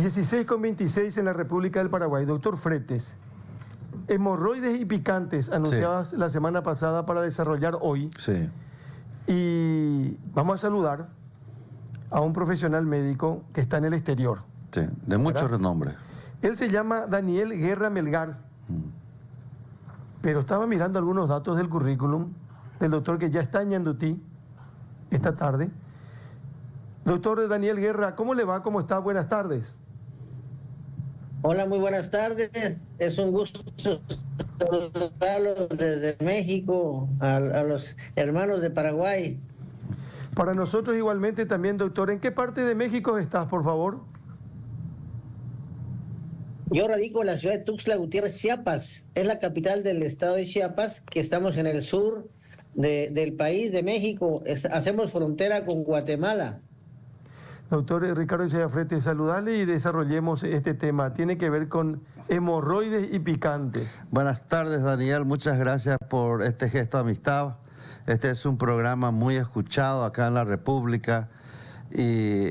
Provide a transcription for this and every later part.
16:26 en la República del Paraguay. Doctor Fretes, hemorroides y picantes anunciadas la semana pasada para desarrollar hoy. Sí. Y vamos a saludar a un profesional médico que está en el exterior. Sí, de mucho renombre. Él se llama Daniel Guerra Melgar, pero estaba mirando algunos datos del currículum del doctor que ya está en Ñandutí esta tarde. Doctor Daniel Guerra, ¿cómo le va? ¿Cómo está? Buenas tardes. Hola, muy buenas tardes. Es un gusto saludarlos desde México a los hermanos de Paraguay. Para nosotros igualmente también, doctor. ¿En qué parte de México estás, por favor? Yo radico en la ciudad de Tuxtla Gutiérrez, Chiapas. Es la capital del estado de Chiapas, que estamos en el sur del país de México. Hacemos frontera con Guatemala. Doctor Ricardo Echeverría Fretes, saludarle y desarrollemos este tema. Tiene que ver con hemorroides y picantes. Buenas tardes, Daniel. Muchas gracias por este gesto de amistad. Este es un programa muy escuchado acá en la República y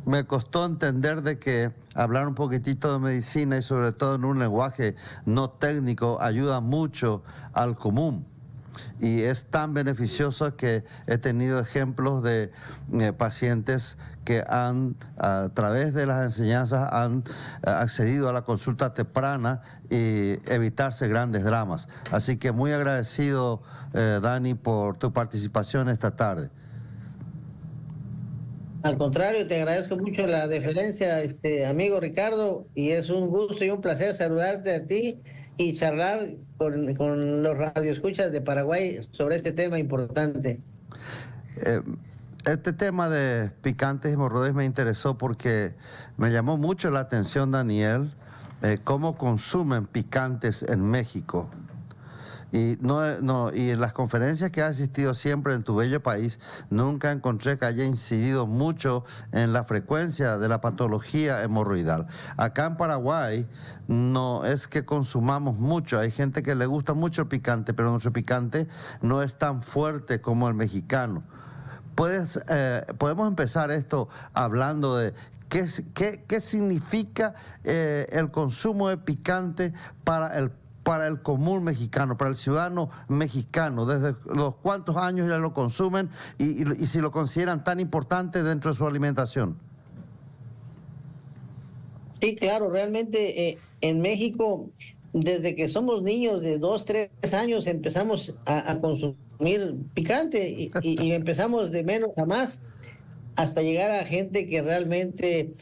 me costó entender de que hablar un poquitito de medicina y sobre todo en un lenguaje no técnico ayuda mucho al común. Y es tan beneficioso que he tenido ejemplos de pacientes que han, a través de las enseñanzas, han accedido a la consulta temprana y evitarse grandes dramas. Así que muy agradecido, Dani, por tu participación esta tarde. Al contrario, te agradezco mucho la deferencia, amigo Ricardo, y es un gusto y un placer saludarte a ti y charlar con los radioescuchas de Paraguay sobre este tema importante. Este tema de picantes y hemorroides me interesó porque me llamó mucho la atención, Daniel, cómo consumen picantes en México. Y y en las conferencias que has asistido siempre en tu bello país, nunca encontré que haya incidido mucho en la frecuencia de la patología hemorroidal. Acá en Paraguay no es que consumamos mucho, hay gente que le gusta mucho el picante, pero nuestro picante no es tan fuerte como el mexicano. Podemos empezar esto hablando de qué significa el consumo de picante para el común mexicano, para el ciudadano mexicano, desde los cuántos años ya lo consumen y si lo consideran tan importante dentro de su alimentación. Sí, claro, realmente en México, desde que somos niños de 2, 3 años, empezamos a consumir picante y empezamos de menos a más hasta llegar a gente que realmente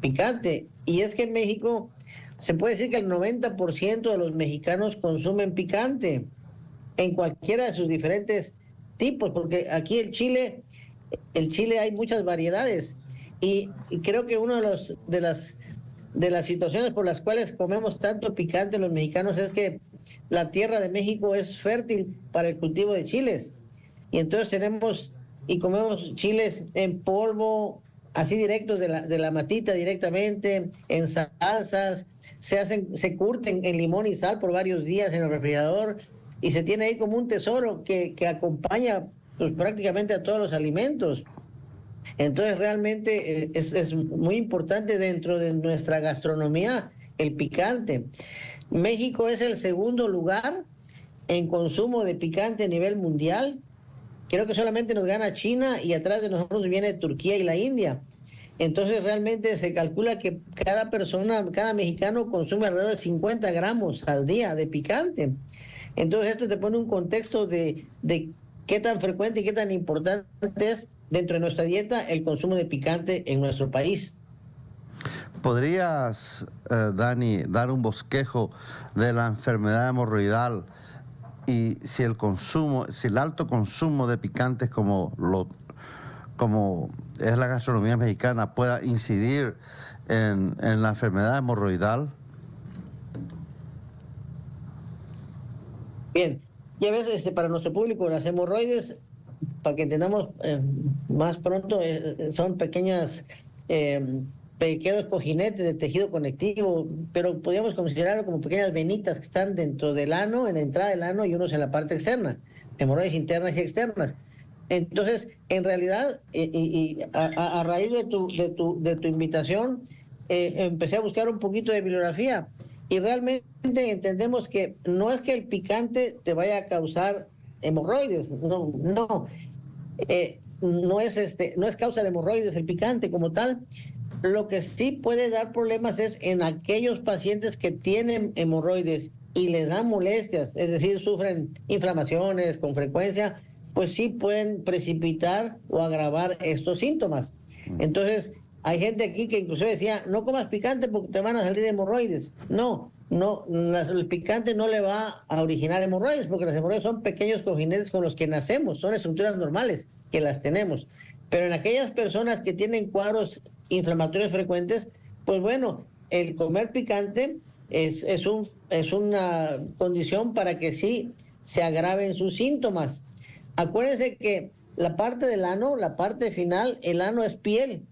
picante. Y es que en México se puede decir que el 90% de los mexicanos consumen picante en cualquiera de sus diferentes tipos, porque aquí el chile hay muchas variedades y creo que una de las situaciones por las cuales comemos tanto picante los mexicanos es que la tierra de México es fértil para el cultivo de chiles y entonces comemos chiles en polvo, así directos de la matita directamente, en salsas, se curten en limón y sal por varios días en el refrigerador y se tiene ahí como un tesoro que acompaña pues, prácticamente a todos los alimentos. Entonces realmente es muy importante dentro de nuestra gastronomía el picante. México es el segundo lugar en consumo de picante a nivel mundial. Creo que solamente nos gana China y atrás de nosotros viene Turquía y la India. Entonces realmente se calcula que cada persona, cada mexicano consume alrededor de 50 gramos al día de picante. Entonces esto te pone un contexto de qué tan frecuente y qué tan importante es dentro de nuestra dieta el consumo de picante en nuestro país. ¿Podrías, Dani, dar un bosquejo de la enfermedad hemorroidal y si el alto consumo de picantes como es la gastronomía mexicana pueda incidir en la enfermedad hemorroidal? Bien, ya ves, para nuestro público, las hemorroides, para que entendamos más pronto, son pequeños cojinetes de tejido conectivo, pero podríamos considerarlo como pequeñas venitas que están dentro del ano, en la entrada del ano y unos en la parte externa, hemorroides internas y externas. Entonces, en realidad, a raíz de tu invitación, empecé a buscar un poquito de bibliografía y realmente entendemos que no es que el picante te vaya a causar hemorroides, no, no. No es causa de hemorroides el picante como tal. Lo que sí puede dar problemas es en aquellos pacientes que tienen hemorroides y les dan molestias, es decir, sufren inflamaciones con frecuencia, pues sí pueden precipitar o agravar estos síntomas. Entonces, hay gente aquí que inclusive decía, no comas picante porque te van a salir hemorroides. No, el picante no le va a originar hemorroides, porque las hemorroides son pequeños cojinetes con los que nacemos, son estructuras normales que las tenemos. Pero en aquellas personas que tienen cuadros inflamatorios frecuentes, pues bueno, el comer picante es una condición para que sí se agraven sus síntomas. Acuérdense que la parte del ano, la parte final, el ano es piel.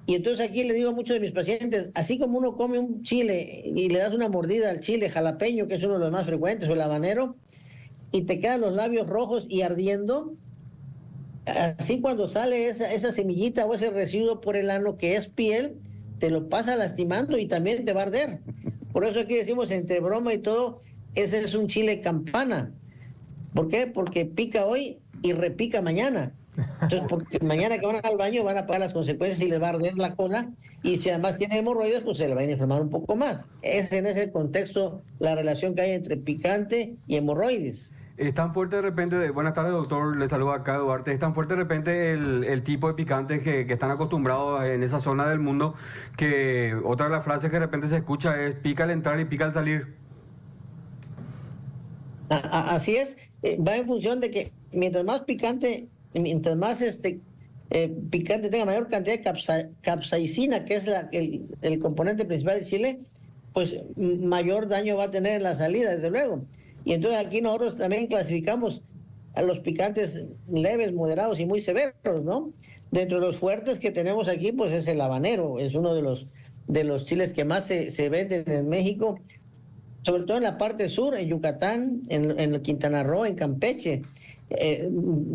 Y entonces aquí le digo a muchos de mis pacientes, así como uno come un chile y le das una mordida al chile jalapeño, que es uno de los más frecuentes, o el habanero, y te quedan los labios rojos y ardiendo, así cuando sale esa semillita o ese residuo por el ano que es piel, te lo pasa lastimando y también te va a arder. Por eso aquí decimos entre broma y todo, ese es un chile campana. ¿Por qué? Porque pica hoy y repica mañana. Entonces, porque mañana que van al baño van a pagar las consecuencias y les va a arder la cola, y si además tiene hemorroides, pues se le va a inflamar un poco más. Ese es el contexto, la relación que hay entre picante y hemorroides. Es tan fuerte de repente, buenas tardes doctor, le saludo acá Duarte, es tan fuerte de repente el tipo de picantes que están acostumbrados en esa zona del mundo, que otra de las frases que de repente se escucha es pica al entrar y pica al salir. Así es, va en función de que mientras más picante, mientras más picante tenga mayor cantidad de capsaicina, que es el componente principal del chile, pues mayor daño va a tener en la salida, desde luego. Y entonces aquí nosotros también clasificamos a los picantes leves, moderados y muy severos, ¿no? Dentro de los fuertes que tenemos aquí, pues es el habanero, es uno de los chiles que más se venden en México, sobre todo en la parte sur, en Yucatán, en Quintana Roo, en Campeche.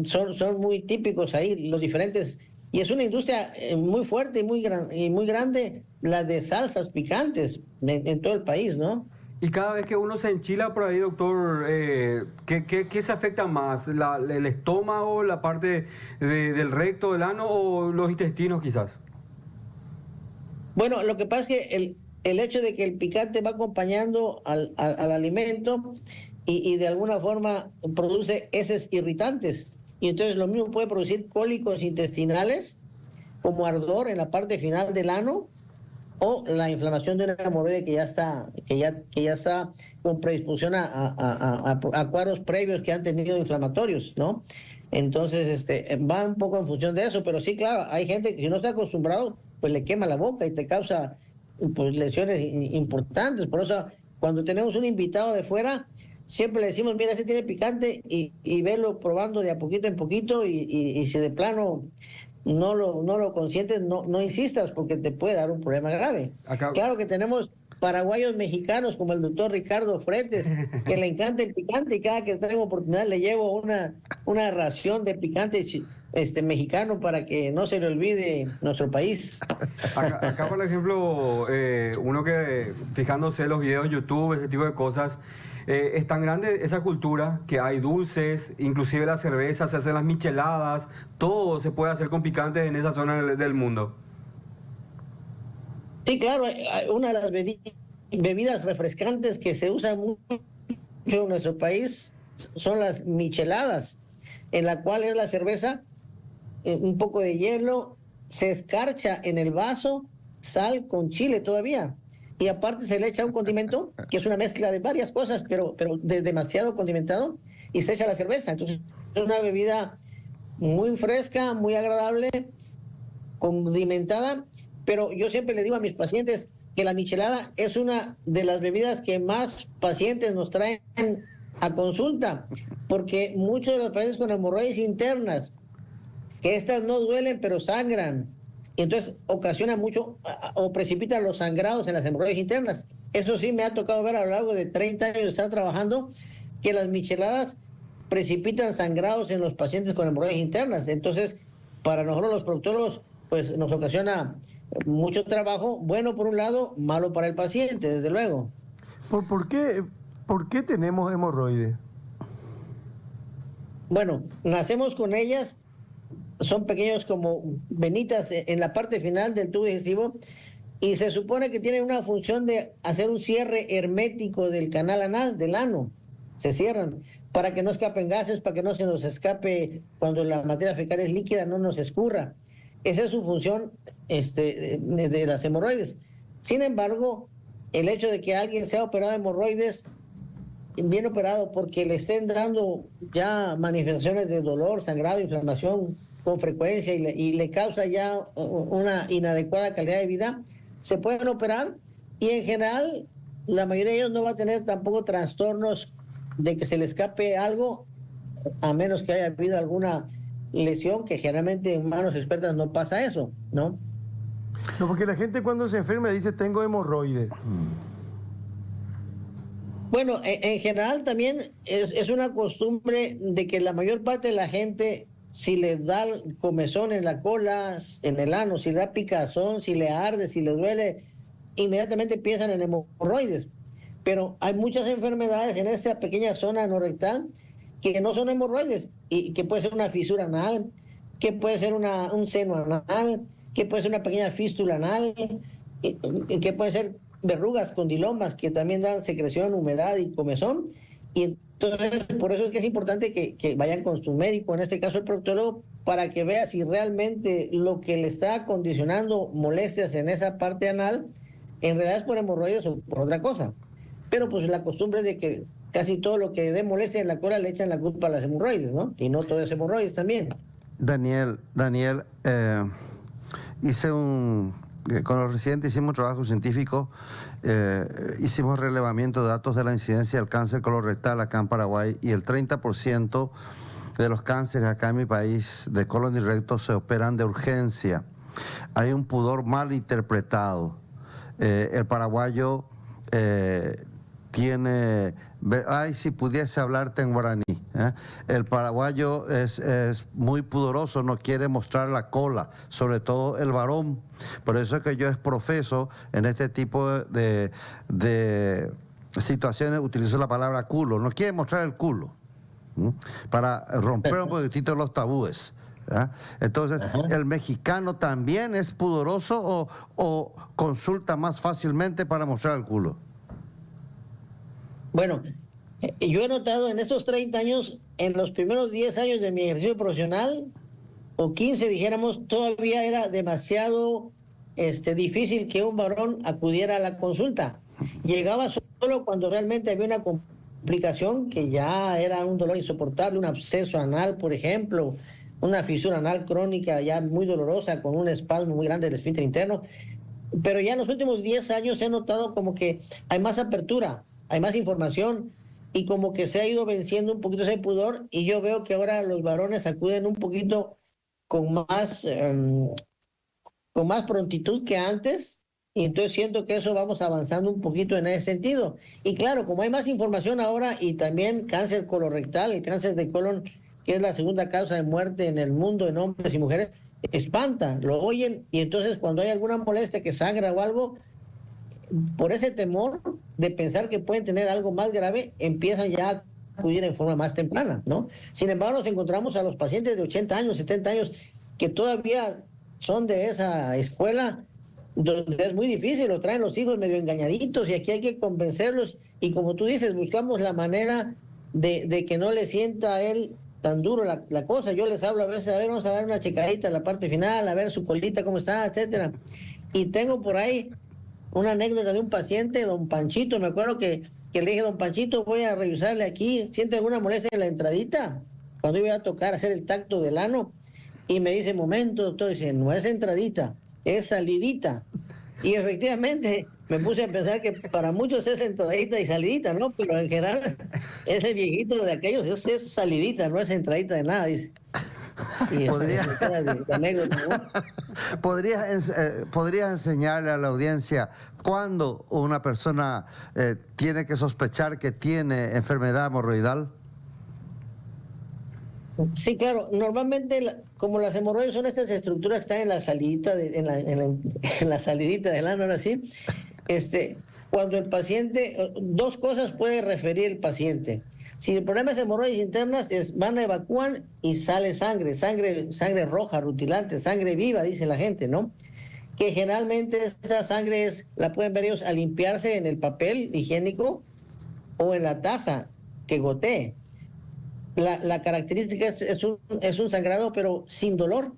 Son muy típicos ahí los diferentes, y es una industria muy fuerte y muy grande, la de salsas picantes en todo el país, ¿no? Y cada vez que uno se enchila por ahí, doctor, ¿qué se afecta más? ¿El estómago, la parte del recto, del ano o los intestinos quizás? Bueno, lo que pasa es que el hecho de que el picante va acompañando al alimento y de alguna forma produce heces irritantes. Y entonces lo mismo puede producir cólicos intestinales, como ardor en la parte final del ano, o la inflamación de una hemorroide que ya está con predisposición a cuadros previos que han tenido inflamatorios, ¿no? Entonces, va un poco en función de eso, pero sí, claro, hay gente que si no está acostumbrado, pues le quema la boca y te causa pues lesiones importantes. Por eso, cuando tenemos un invitado de fuera, siempre le decimos, mira, ese tiene picante, y velo probando de a poquito en poquito, y si de plano no lo consientes, no insistas, porque te puede dar un problema grave. Claro que tenemos paraguayos mexicanos como el doctor Ricardo Fretes, que le encanta el picante, y cada que tengo oportunidad le llevo una ración de picante mexicano para que no se le olvide nuestro país. Acá por ejemplo, uno que fijándose en los videos de YouTube, ese tipo de cosas, es tan grande esa cultura que hay dulces, inclusive la cerveza, se hacen las micheladas, todo se puede hacer con picantes en esa zona del mundo. Sí, claro, una de las bebidas refrescantes que se usa mucho en nuestro país son las micheladas, en la cual es la cerveza, un poco de hielo, se escarcha en el vaso, sal con chile todavía. Y aparte se le echa un condimento, que es una mezcla de varias cosas, pero demasiado condimentado, y se echa la cerveza. Entonces es una bebida muy fresca, muy agradable, condimentada, pero yo siempre le digo a mis pacientes que la michelada es una de las bebidas que más pacientes nos traen a consulta, porque muchos de los pacientes con hemorroides internas, que estas no duelen pero sangran, y entonces ocasiona mucho o precipita los sangrados en las hemorroides internas. Eso sí me ha tocado ver a lo largo de 30 años de estar trabajando, que las micheladas precipitan sangrados en los pacientes con hemorroides internas. Entonces, para nosotros los proctólogos, pues nos ocasiona mucho trabajo, bueno por un lado, malo para el paciente, desde luego. ¿Por qué tenemos hemorroides? Bueno, nacemos con ellas, son pequeños como venitas en la parte final del tubo digestivo y se supone que tienen una función de hacer un cierre hermético del canal anal, del ano. Se cierran para que no escapen gases, para que no se nos escape cuando la materia fecal es líquida, no nos escurra. Esa es su función de las hemorroides. Sin embargo, el hecho de que alguien sea operado de hemorroides, bien operado, porque le estén dando ya manifestaciones de dolor, sangrado, inflamación con frecuencia y le causa ya una inadecuada calidad de vida, se pueden operar y en general la mayoría de ellos no va a tener tampoco trastornos de que se le escape algo, a menos que haya habido alguna lesión, que generalmente en manos expertas no pasa eso, ¿no? No, porque la gente cuando se enferma dice tengo hemorroides. Bueno, en general también es una costumbre de que la mayor parte de la gente, si le da comezón en la cola, en el ano, si le da picazón, si le arde, si le duele, inmediatamente piensan en hemorroides. Pero hay muchas enfermedades en esa pequeña zona anorrectal que no son hemorroides y que puede ser una fisura anal, que puede ser un seno anal, que puede ser una pequeña fístula anal, que puede ser verrugas, condilomas, que también dan secreción, humedad y comezón. Y entonces, por eso es que es importante que vayan con su médico, en este caso el proctólogo, para que vea si realmente lo que le está condicionando molestias en esa parte anal, en realidad es por hemorroides o por otra cosa. Pero pues la costumbre es de que casi todo lo que dé molestia en la cola le echan la culpa a las hemorroides, ¿no? Y no todo es hemorroides también. Daniel, con los residentes hicimos un trabajo científico, hicimos relevamiento de datos de la incidencia del cáncer colorectal acá en Paraguay y el 30% de los cánceres acá en mi país de colon y recto se operan de urgencia. Hay un pudor mal interpretado. El paraguayo tiene... Ay, si pudiese hablarte en guaraní. El paraguayo es muy pudoroso, no quiere mostrar la cola, sobre todo el varón. Por eso es que yo profeso en este tipo de situaciones, utilizo la palabra culo. No quiere mostrar el culo, para romper un poquitito los tabúes. Entonces, ¿el mexicano también es pudoroso o consulta más fácilmente para mostrar el culo? Bueno, yo he notado en estos 30 años, en los primeros 10 años de mi ejercicio profesional, o 15 dijéramos, todavía era demasiado difícil que un varón acudiera a la consulta. Llegaba solo cuando realmente había una complicación que ya era un dolor insoportable, un absceso anal, por ejemplo, una fisura anal crónica ya muy dolorosa con un espasmo muy grande del esfínter interno. Pero ya en los últimos 10 años he notado como que hay más apertura, hay más información y como que se ha ido venciendo un poquito ese pudor y yo veo que ahora los varones acuden un poquito con más prontitud que antes y entonces siento que eso vamos avanzando un poquito en ese sentido. Y claro, como hay más información ahora y también cáncer colorectal, el cáncer de colon, que es la segunda causa de muerte en el mundo en hombres y mujeres, espanta, lo oyen y entonces cuando hay alguna molestia que sangra o algo, por ese temor de pensar que pueden tener algo más grave, empiezan ya a acudir en forma más temprana, ¿no? Sin embargo, nos encontramos a los pacientes de 80 años, 70 años, que todavía son de esa escuela, donde es muy difícil, lo traen los hijos medio engañaditos y aquí hay que convencerlos y como tú dices, buscamos la manera de que no le sienta a él tan duro la cosa. Yo les hablo a veces, a ver, vamos a dar una checadita en la parte final, a ver su colita cómo está, etcétera. Y tengo por ahí una anécdota de un paciente, don Panchito, me acuerdo que le dije, don Panchito, voy a revisarle aquí, ¿siente alguna molestia en la entradita? Cuando iba a tocar, hacer el tacto del ano, y me dice, momento, doctor, dice, no es entradita, es salidita. Y efectivamente me puse a pensar que para muchos es entradita y salidita, ¿no? Pero en general, ese viejito de aquellos es salidita, no es entradita de nada, dice. ¿Podrías enseñarle a la audiencia cuándo una persona tiene que sospechar que tiene enfermedad hemorroidal? Sí, claro. Normalmente, como las hemorroides son estas estructuras que están en la salidita, en la salidita del ano, ahora sí, cuando el paciente, dos cosas puede referir el paciente. Si el problema es hemorroides internas, van a evacuar y sale sangre roja, rutilante, sangre viva, dice la gente, ¿no? Que generalmente esa sangre la pueden ver ellos al limpiarse en el papel higiénico o en la taza que gotee. La característica es un sangrado, pero sin dolor,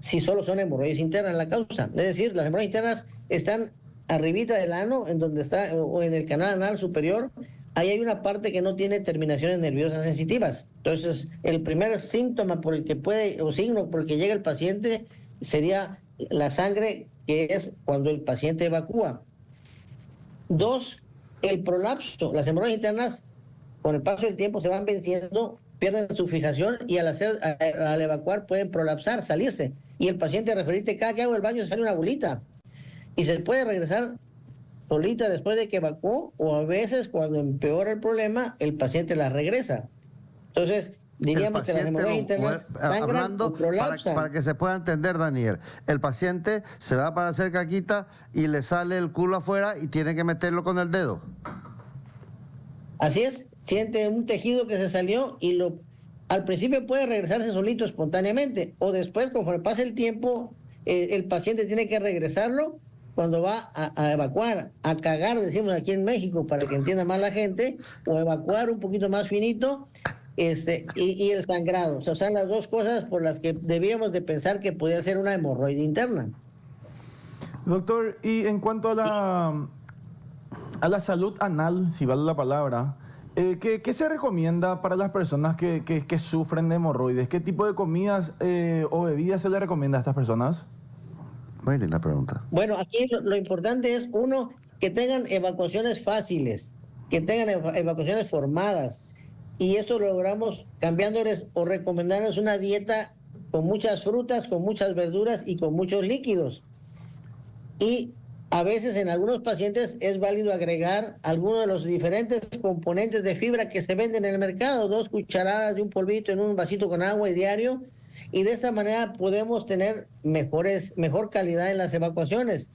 si solo son hemorroides internas la causa. Es decir, las hemorroides internas están arribita del ano, en donde está, o en el canal anal superior. Ahí hay una parte que no tiene terminaciones nerviosas sensitivas. Entonces, el primer síntoma por el que o signo por el que llega el paciente sería la sangre, que es cuando el paciente evacúa. Dos, el prolapso. Las hemorroides internas, con el paso del tiempo, se van venciendo, pierden su fijación y al evacuar pueden prolapsar, salirse. Y el paciente referirte, cada que hago el baño se sale una bolita. Y se puede regresar solita después de que evacuó, o a veces cuando empeora el problema, el paciente la regresa. Entonces, diríamos que las hemorroides internas sangran o prolapsan. Para que se pueda entender, Daniel, el paciente se va para hacer caquita y le sale el culo afuera y tiene que meterlo con el dedo. Así es, siente un tejido que se salió y al principio puede regresarse solito espontáneamente, o después, conforme pasa el tiempo, el paciente tiene que regresarlo cuando va a evacuar, a cagar, decimos aquí en México, para que entienda más la gente, o evacuar un poquito más finito, y el sangrado. O sea, son las dos cosas por las que debíamos de pensar que podía ser una hemorroide interna. Doctor, y en cuanto a la salud anal, si vale la palabra, ¿qué se recomienda para las personas que sufren de hemorroides? ¿Qué tipo de comidas o bebidas se le recomienda a estas personas? Muy linda pregunta. Bueno, aquí lo importante es, uno, que tengan evacuaciones fáciles, que tengan evacuaciones formadas. Y esto lo logramos cambiándoles o recomendándoles una dieta con muchas frutas, con muchas verduras y con muchos líquidos. Y a veces en algunos pacientes es válido agregar algunos de los diferentes componentes de fibra que se venden en el mercado, 2 cucharadas de un polvito en un vasito con agua y diario, y de esta manera podemos tener mejor calidad en las evacuaciones.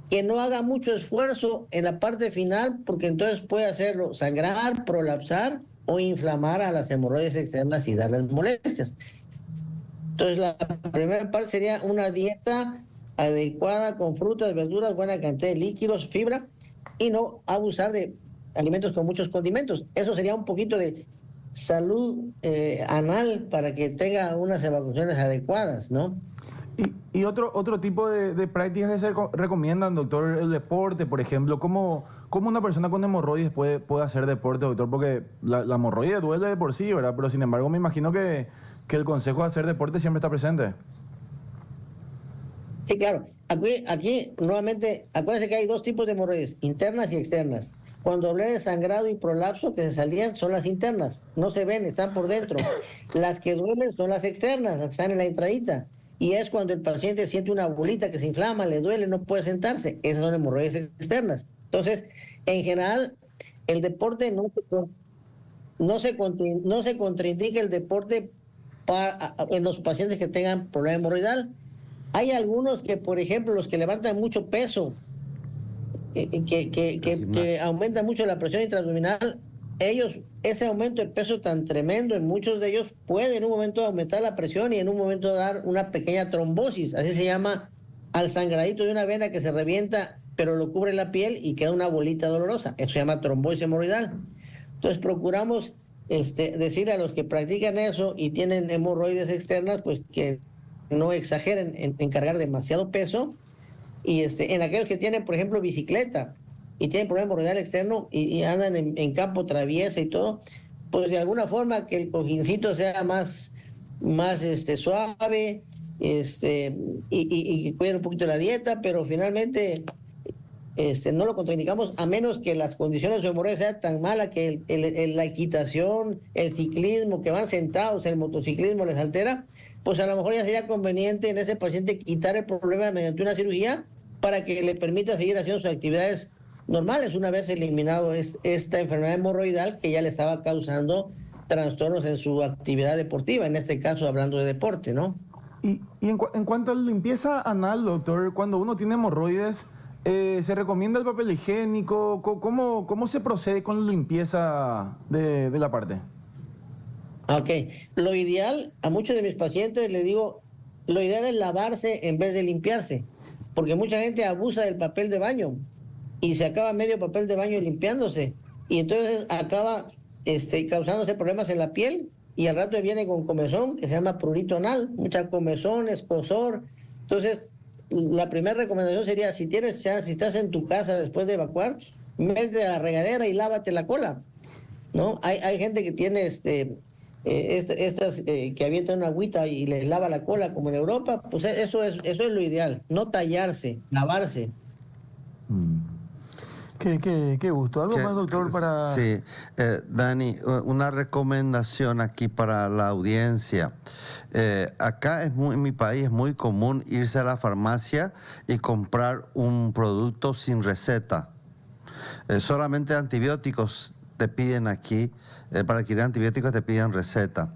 Que no haga mucho esfuerzo en la parte final, porque entonces puede hacerlo sangrar, prolapsar o inflamar a las hemorroides externas y darles molestias. Entonces la primera parte sería una dieta adecuada con frutas, verduras, buena cantidad de líquidos, fibra, y no abusar de alimentos con muchos condimentos. Eso sería un poquito de salud anal para que tenga unas evacuaciones adecuadas, ¿no? Y otro tipo de prácticas que se recomiendan, doctor, el deporte, por ejemplo. ¿Cómo una persona con hemorroides puede hacer deporte, doctor? Porque la hemorroide duele de por sí, ¿verdad? Pero sin embargo me imagino que el consejo de hacer deporte siempre está presente. Sí, claro. Aquí nuevamente, acuérdense que hay 2 tipos de hemorroides, internas y externas. Cuando hablé de sangrado y prolapso que se salían, son las internas. No se ven, están por dentro. Las que duelen son las externas, las que están en la entradita. Y es cuando el paciente siente una bolita que se inflama, le duele, no puede sentarse. Esas son hemorroides externas. Entonces, en general, el deporte no se contraindica el deporte en los pacientes que tengan problema hemorroidal. Hay algunos que, por ejemplo, los que levantan mucho peso, que aumenta mucho la presión intraabdominal, ese aumento de peso tan tremendo en muchos de ellos puede en un momento aumentar la presión y en un momento dar una pequeña trombosis, así se llama al sangradito de una vena que se revienta, pero lo cubre la piel y queda una bolita dolorosa. Eso se llama trombosis hemorroidal. Entonces procuramos decir a los que practican eso y tienen hemorroides externas, pues que no exageren en cargar demasiado peso. Y en aquellos que tienen, por ejemplo, bicicleta y tienen problema hemorroidal externo y andan en campo traviesa y todo, pues de alguna forma que el cojincito sea más suave, y cuiden un poquito la dieta, pero finalmente no lo contraindicamos a menos que las condiciones de su hemorroide sean tan malas que la equitación, el ciclismo, que van sentados, el motociclismo les altera, pues a lo mejor ya sería conveniente en ese paciente quitar el problema mediante una cirugía para que le permita seguir haciendo sus actividades normales una vez eliminado esta enfermedad hemorroidal que ya le estaba causando trastornos en su actividad deportiva, en este caso hablando de deporte, ¿no? Y en cuanto a la limpieza anal, doctor, cuando uno tiene hemorroides, ¿se recomienda el papel higiénico? ¿Cómo se procede con la limpieza de la parte? Ok, lo ideal, a muchos de mis pacientes les digo, lo ideal es lavarse en vez de limpiarse, porque mucha gente abusa del papel de baño y se acaba medio papel de baño limpiándose, y entonces acaba causándose problemas en la piel, y al rato viene con comezón, que se llama prurito anal, mucha comezón, escozor. Entonces, la primera recomendación sería, si tienes chance, si estás en tu casa después de evacuar, métete a la regadera y lávate la cola, ¿no? Hay gente que tiene estas que avientan una agüita y les lava la cola, como en Europa. Pues eso es lo ideal, no tallarse, lavarse. Qué gusto. ¿Algo más, doctor, para...? Sí, Dani, una recomendación aquí para la audiencia. Acá en mi país es muy común irse a la farmacia y comprar un producto sin receta. Solamente antibióticos te piden aquí, para adquirir antibióticos te piden receta.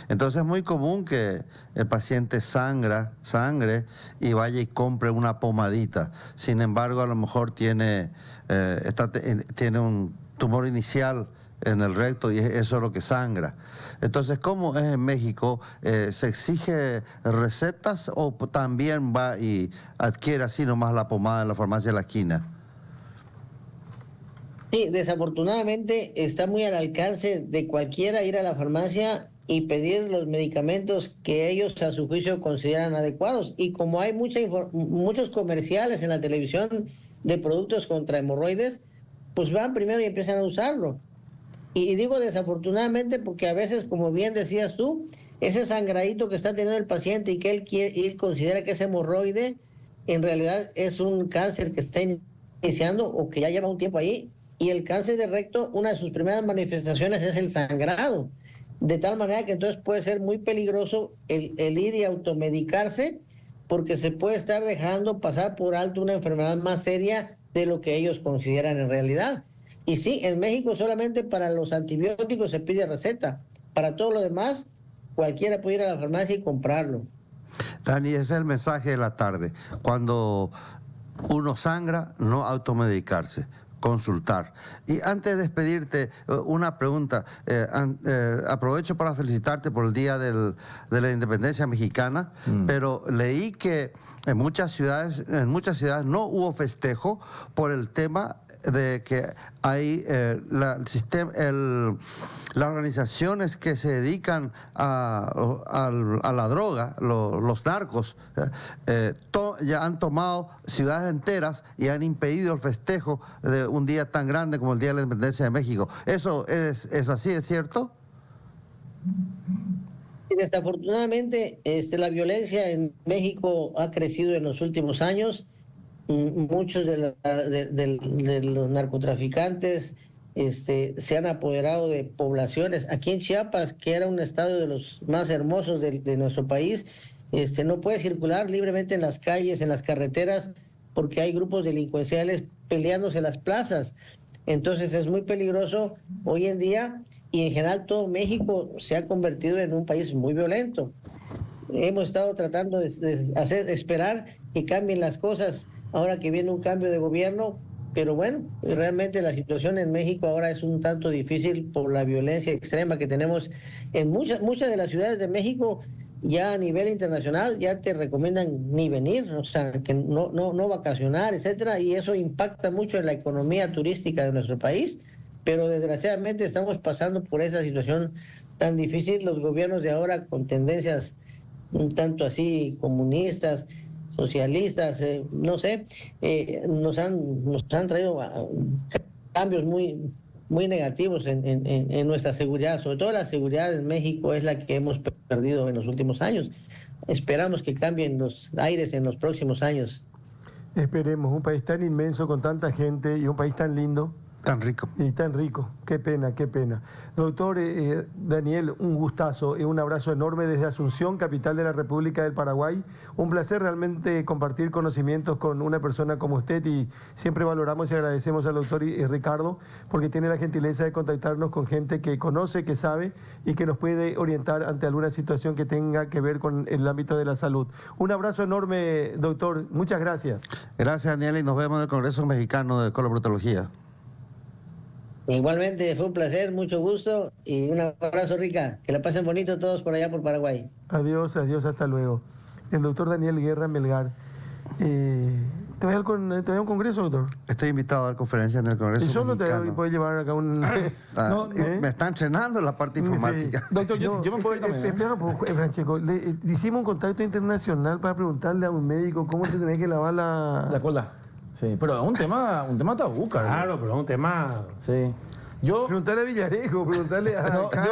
Entonces es muy común que el paciente sangre y vaya y compre una pomadita. Sin embargo, a lo mejor tiene un tumor inicial en el recto y eso es lo que sangra. Entonces, ¿cómo es en México? ¿Se exige recetas o también va y adquiere así nomás la pomada en la farmacia de la esquina? Sí, desafortunadamente está muy al alcance de cualquiera ir a la farmacia y pedir los medicamentos que ellos a su juicio consideran adecuados. Y como hay muchos comerciales en la televisión de productos contra hemorroides, pues van primero y empiezan a usarlo. Y digo desafortunadamente porque a veces, como bien decías tú, ese sangradito que está teniendo el paciente y que él considera que es hemorroide, en realidad es un cáncer que está iniciando o que ya lleva un tiempo ahí. Y el cáncer de recto, una de sus primeras manifestaciones es el sangrado. De tal manera que entonces puede ser muy peligroso el ir y automedicarse, porque se puede estar dejando pasar por alto una enfermedad más seria de lo que ellos consideran en realidad. Y sí, en México solamente para los antibióticos se pide receta. Para todo lo demás, cualquiera puede ir a la farmacia y comprarlo. Dani, ese es el mensaje de la tarde. Cuando uno sangra, no automedicarse, consultar. Y antes de despedirte, una pregunta. Aprovecho para felicitarte por el Día de la Independencia Mexicana, pero leí que en muchas ciudades no hubo festejo por el tema de que hay las organizaciones que se dedican a la droga, los narcos, ya han tomado ciudades enteras y han impedido el festejo de un día tan grande como el Día de la Independencia de México. ¿Eso es así, es cierto? Desafortunadamente, la violencia en México ha crecido en los últimos años. Muchos de los narcotraficantes se han apoderado de poblaciones. Aquí en Chiapas, que era un estado de los más hermosos de nuestro país, no puede circular libremente en las calles, en las carreteras, porque hay grupos delincuenciales peleándose en las plazas. Entonces es muy peligroso hoy en día, y en general todo México se ha convertido en un país muy violento. Hemos estado tratando de esperar que cambien las cosas ahora que viene un cambio de gobierno, pero bueno, realmente la situación en México ahora es un tanto difícil por la violencia extrema que tenemos en muchas de las ciudades de México. Ya a nivel internacional ya te recomiendan ni venir, o sea, que no vacacionar, etcétera, y eso impacta mucho en la economía turística de nuestro país. Pero desgraciadamente estamos pasando por esa situación tan difícil. Los gobiernos de ahora, con tendencias un tanto así comunistas, socialistas, no sé, nos han traído cambios muy negativos en nuestra seguridad. Sobre todo la seguridad en México es la que hemos perdido en los últimos años. Esperamos que cambien los aires en los próximos años. Esperemos, un país tan inmenso con tanta gente y un país tan lindo, Tan rico. Y tan rico, qué pena, qué pena. Doctor Daniel, un gustazo y un abrazo enorme desde Asunción, capital de la República del Paraguay. Un placer realmente compartir conocimientos con una persona como usted y siempre valoramos y agradecemos al doctor Ricardo porque tiene la gentileza de contactarnos con gente que conoce, que sabe y que nos puede orientar ante alguna situación que tenga que ver con el ámbito de la salud. Un abrazo enorme, doctor. Muchas gracias. Gracias, Daniel, y nos vemos en el Congreso Mexicano de Coloproctología. Igualmente, fue un placer, mucho gusto y un abrazo, Rica. Que la pasen bonito todos por allá por Paraguay. Adiós, adiós, hasta luego. El doctor Daniel Guerra Melgar. ¿Te vas a un congreso, doctor? Estoy invitado a dar conferencias en el Congreso ¿Y solo Mexicano. te puedes llevar acá un...? Me está entrenando en la parte informática. Sí. Doctor, yo me puedo ir también, ¿eh? Espera un poco, Francesco. Hicimos un contacto internacional para preguntarle a un médico cómo se tenía que lavar La cola. Sí, pero es un tema tabú, Carlos. Claro, pero es un tema... Sí. Yo... Preguntarle a Villarejo, preguntarle a... No, acá,